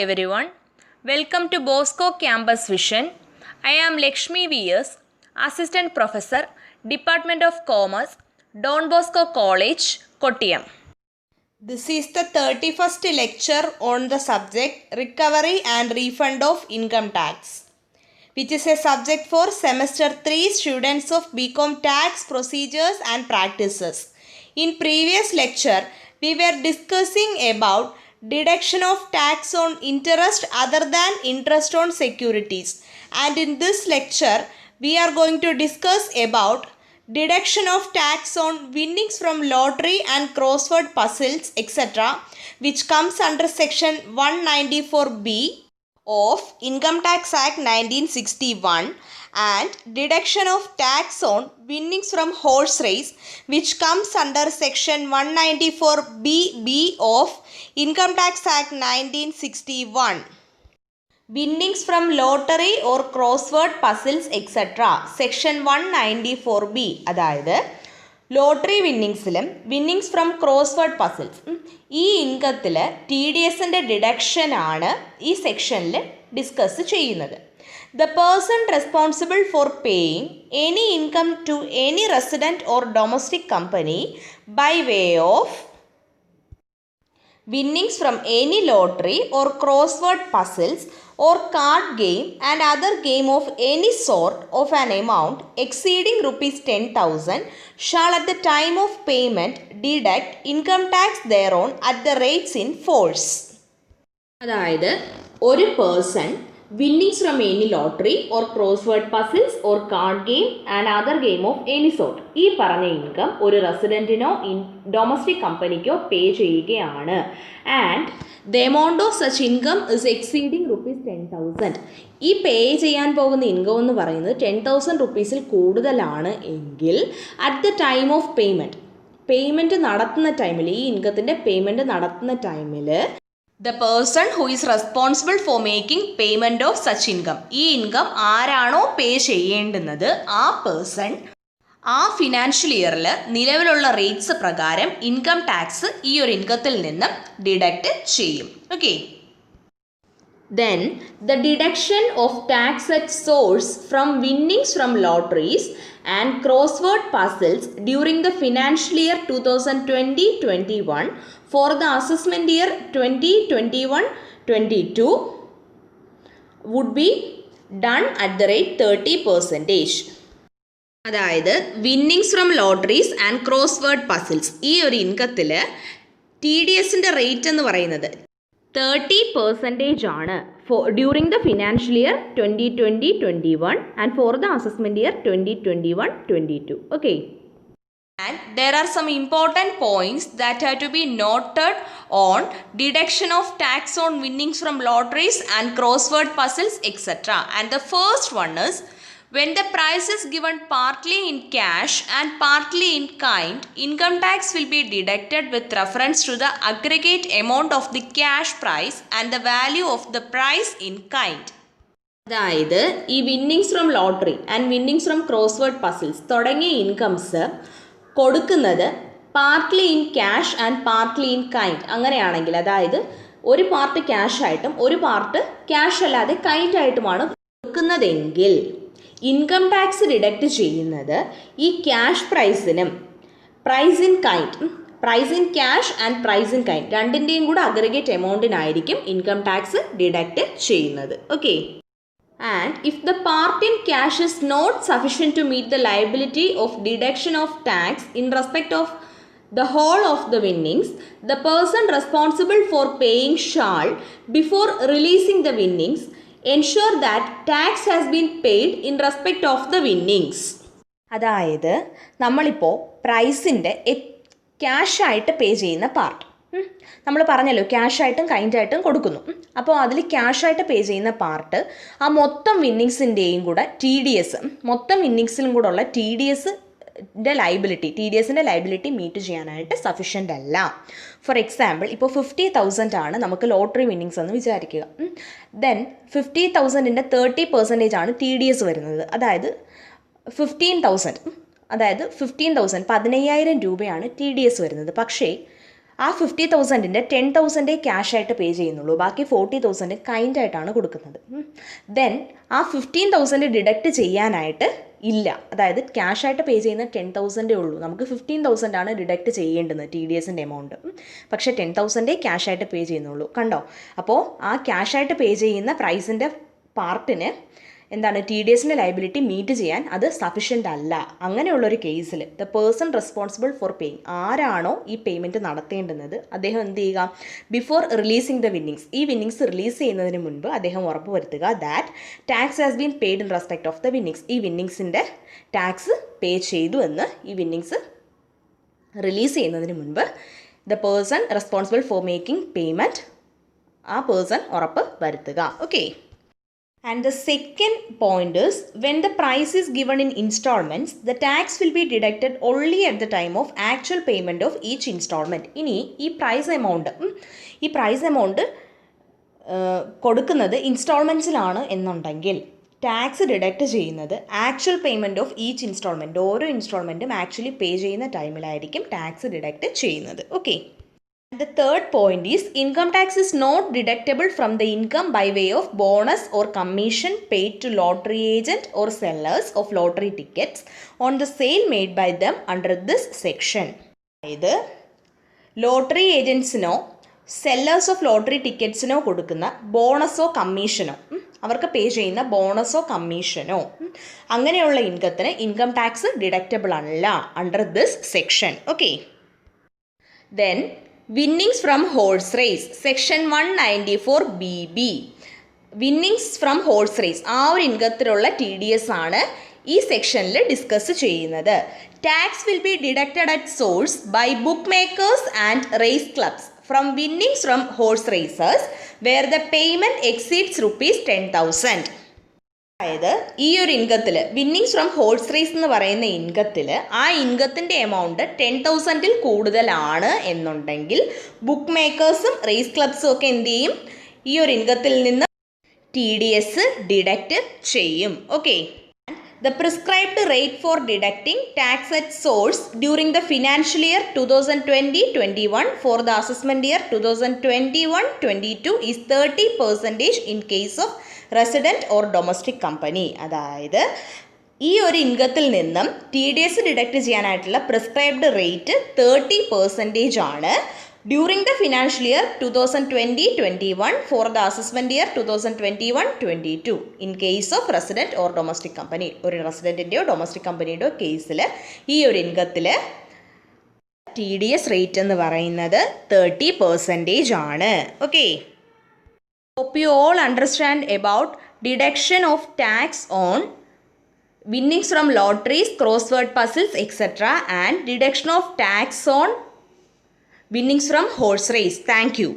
everyone, welcome to Bosco Campus Vision. I am Lakshmi V.S., Assistant Professor, Department of Commerce, Don Bosco College, Kottayam. This is the 31st lecture on the subject Recovery and Refund of Income Tax, which is a subject for Semester 3 students of BCom Tax Procedures and Practices. In previous lecture, we were discussing about deduction of tax on interest other than interest on securities. And in this lecture, we are going to discuss about deduction of tax on winnings from lottery and crossword puzzles, etc., which comes under section 194B of Income Tax Act 1961, and deduction of tax on winnings from horse race, which comes under section 194BB of Income Tax Act 1961. Winnings from lottery or crossword puzzles, etc. Section 194B, അതായത് lottery വിന്നിങ്സിലും winnings from crossword puzzles ഈ ഇൻകത്തിൽ TDSൻ്റെ ഡിഡക്ഷനാണ് ഈ സെക്ഷനിൽ discuss ചെയ്യുന്നത്. The person responsible for paying any income to any resident or domestic company by way of winnings from any lottery or crossword puzzles or card game and other game of any sort of an amount exceeding rupees 10,000 shall at the time of payment deduct income tax thereon at the rates in force. അതായത് ഒരു person winnings from any lottery or crossword puzzles or card game and other game of any sort ഈ പറഞ്ഞ income ഒരു റെസിഡൻറ്റിനോ domestic കമ്പനിക്കോ പേ ചെയ്യുകയാണ്. And the amount of such income is exceeding rupees 10,000. ഈ പേ ചെയ്യാൻ പോകുന്ന income എന്ന് പറയുന്നത് 10,000 rupeesൽ കൂടുതലാണ് എങ്കിൽ at the time of payment നടത്തുന്ന ടൈമിൽ ഈ ഇൻകത്തിൻ്റെ പേയ്മെൻറ്റ് നടത്തുന്ന ടൈമിൽ the person who is responsible for making payment of such income, ഈ ഇൻകം ആരാണോ പേ ചെയ്യേണ്ടുന്നത് ആ പേഴ്സൺ ആ ഫിനാൻഷ്യൽ ഇയറിൽ നിലവിലുള്ള റേറ്റ്സ് പ്രകാരം ഇൻകം ടാക്സ് ഈ ഒരു ഇൻകത്തിൽ നിന്നും ഡിഡക്റ്റ് ചെയ്യും. Okay. Then the deduction of tax at source from winnings from lotteries and crossword puzzles during the financial year 2020-21 for the assessment year 2021-22 would be done at the rate 30%. അതായത് winnings from lotteries and crossword puzzles ഈ ഒരു ഇൻകത്തിൽ TDSൻ്റെ rate എന്ന് പറയുന്നത് 30% ആണ് during the financial year 2020-21 and for the assessment year 2021-22. Okay. And there are some important points that have to be noted on deduction of tax on winnings from lotteries and crossword puzzles, etc. And the first one is, when the prize is given partly in cash and partly in kind, income tax will be deducted with reference to the aggregate amount of the cash prize and the value of the prize in kind. അതായത് ഈ winnings from lottery and winnings from crossword puzzles തുടങ്ങിയ incomes കൊടുക്കുന്നത് partly in cash and partly in kind അങ്ങനെയാണെങ്കിൽ, അതായത് ഒരു part cash ആയിട്ടും ഒരു part cash അല്ലാതെ കൈൻഡ് ആയിട്ടുമാണ് കൊടുക്കുന്നതെങ്കിൽ ഇൻകം ടാക്സ് ഡിഡക്റ്റ് ചെയ്യുന്നത് ഈ ക്യാഷ് പ്രൈസിനും prize in cash and prize in kind രണ്ടിൻ്റെയും കൂടെ അഗ്രിഗേറ്റ് എമൗണ്ടിനായിരിക്കും ഇൻകം ടാക്സ് ഡിഡക്റ്റ് ചെയ്യുന്നത്. Okay. And if the part in cash is not sufficient to meet the liability of deduction of tax in respect of the whole of the winnings, the person responsible for paying shall, before releasing the winnings, ensure that tax has been paid in respect of the winnings. അതായത് നമ്മളിപ്പോൾ പ്രൈസിൻ്റെ ക്യാഷായിട്ട് പേ ചെയ്യുന്ന part നമ്മൾ പറഞ്ഞല്ലോ ക്യാഷായിട്ടും കൈൻഡായിട്ടും കൊടുക്കുന്നു. അപ്പോൾ അതിൽ ക്യാഷായിട്ട് പേ ചെയ്യുന്ന part ആ മൊത്തം വിന്നിങ്സിൻ്റെയും കൂടെ TDS മൊത്തം വിന്നിങ്സിലും കൂടെ ഉള്ള TDSൻ്റെ ലൈബിലിറ്റി മീറ്റ് ചെയ്യാനായിട്ട് സഫീഷ്യൻ്റ് അല്ല. ഫോർ എക്സാമ്പിൾ ഇപ്പോൾ 50,000 ആണ് നമുക്ക് ലോട്ടറി വിന്നിങ്സ് എന്ന് വിചാരിക്കുക. ദെൻ 50,000ൻ്റെ 30% ആണ് TDS വരുന്നത്. അതായത് 15,000 15,000 രൂപയാണ് TDS വരുന്നത്. പക്ഷേ ആ 50,000-ൻ്റെ 10,000 ക്യാഷ് ആയിട്ട് പേ ചെയ്യുന്നുള്ളൂ, ബാക്കി 40,000 കൈൻഡ് ആയിട്ടാണ് കൊടുക്കുന്നത്. ദെൻ ആ 15,000 ഡിഡക്റ്റ് ചെയ്യാനായിട്ട് ഇല്ല, അതായത് ക്യാഷ് ആയിട്ട് പേ ചെയ്യുന്ന 10,000 ഉള്ളൂ, നമുക്ക് 15,000 ആണ് ഡിഡക്റ്റ് ചെയ്യേണ്ടത് TDSൻ്റെ എമൗണ്ട്. പക്ഷേ 10,000 ക്യാഷ് ആയിട്ട് പേ ചെയ്യുന്നുള്ളൂ, കണ്ടോ? അപ്പോൾ ആ ക്യാഷ് ആയിട്ട് പേ ചെയ്യുന്ന പ്രൈസിൻ്റെ പാർട്ടിന് എന്താണ് TDSൻ്റെ ലയബിലിറ്റി മീറ്റ് ചെയ്യാൻ അത് സഫിഷ്യൻ്റ് അല്ല. അങ്ങനെയുള്ളൊരു കേസിൽ the person responsible for paying, ആരാണോ ഈ പേയ്മെൻറ്റ് നടത്തേണ്ടുന്നത് അദ്ദേഹം എന്ത് ചെയ്യുക, ബിഫോർ റിലീസിങ് ദ വിന്നിങ്സ്, ഈ വിന്നിങ്സ് റിലീസ് ചെയ്യുന്നതിന് മുൻപ് അദ്ദേഹം ഉറപ്പ് വരുത്തുക that tax has been paid in respect of the winnings, ഈ വിന്നിങ്സിൻ്റെ ടാക്സ് പേ ചെയ്തു എന്ന് ഈ വിന്നിങ്സ് റിലീസ് ചെയ്യുന്നതിന് മുൻപ് the person responsible for making payment, ആ പേഴ്സൺ ഉറപ്പ് വരുത്തുക. Okay. And the second point is, when the price is given in installments, the tax will be deducted only at the time of actual payment of each installment. ഇനി ഈ price amount കൊടുക്കുന്നത് ഇൻസ്റ്റാൾമെൻറ്റ്സിലാണ് എന്നുണ്ടെങ്കിൽ tax deduct ചെയ്യുന്നത് actual payment of each instalment, ഓരോ ഇൻസ്റ്റാൾമെൻറ്റും actually പേ ചെയ്യുന്ന ടൈമിലായിരിക്കും tax deduct ചെയ്യുന്നത്. Okay. The third point is, income tax is not deductible from the income by way of bonus or commission paid to lottery agent or sellers of lottery tickets on the sale made by them under this section. അതായത് lottery ഏജൻസിനോ sellers of lottery ടിക്കറ്റ്സിനോ കൊടുക്കുന്ന ബോണസോ കമ്മീഷനോ, അവർക്ക് pay ചെയ്യുന്ന ബോണസോ കമ്മീഷനോ അങ്ങനെയുള്ള ഇൻകത്തിന് ഇൻകം ടാക്സ് ഡിഡക്റ്റബിൾ അല്ല under this section. Okay. Then winnings from horse race, section 194BB. Winnings from horse race, ആ ഒരു ഇൻകത്തിലുള്ള TDS ആണ് ഈ സെക്ഷനിൽ ഡിസ്കസ് ചെയ്യുന്നത്. Tax will be deducted at source by bookmakers and race clubs from winnings from horse racers where the payment exceeds ₹10,000. അതായത് ഈ ഒരു ഇൻകത്തിൽ, വിന്നിങ്സ് ഫ്രം ഹോഴ്സ് റേസ് എന്ന് പറയുന്ന ഇൻകത്തിൽ, ആ ഇൻകത്തിൻ്റെ എമൗണ്ട് 10,000-ൽ കൂടുതലാണ് എന്നുണ്ടെങ്കിൽ ബുക്ക് മേക്കേഴ്സും റേസ് ക്ലബ്സും ഒക്കെ എന്ത് ചെയ്യും, ഈ ഒരു ഇൻകത്തിൽ നിന്ന് TDS ഡിഡക്റ്റ് ചെയ്യും. Okay. The prescribed rate for deducting tax at source during the financial year 2020-21 for the assessment year 2021-22 is 30% in case of resident or domestic company. അതായത് ഈ ഒരു ഇൻകത്തിൽ നിന്നും TDS ഡിഡക്റ്റ് ചെയ്യാനായിട്ടുള്ള പ്രിസ്ക്രൈബ്ഡ് റേറ്റ് 30% ആണ് during the financial year 2020-21 for the assessment year 2021-22 in case of resident or domestic company. ഒരു റെസിഡൻറ്റിൻ്റെയോ domestic കമ്പനിയുടെയോ കേസിൽ ഈ ഒരു ഇൻകത്തിൽ TDS റേറ്റ് എന്ന് പറയുന്നത് 30% ആണ്. Okay. Hope you all understand about deduction of tax on winnings from lotteries, crossword puzzles, etc. and deduction of tax on winnings from horse race. Thank you.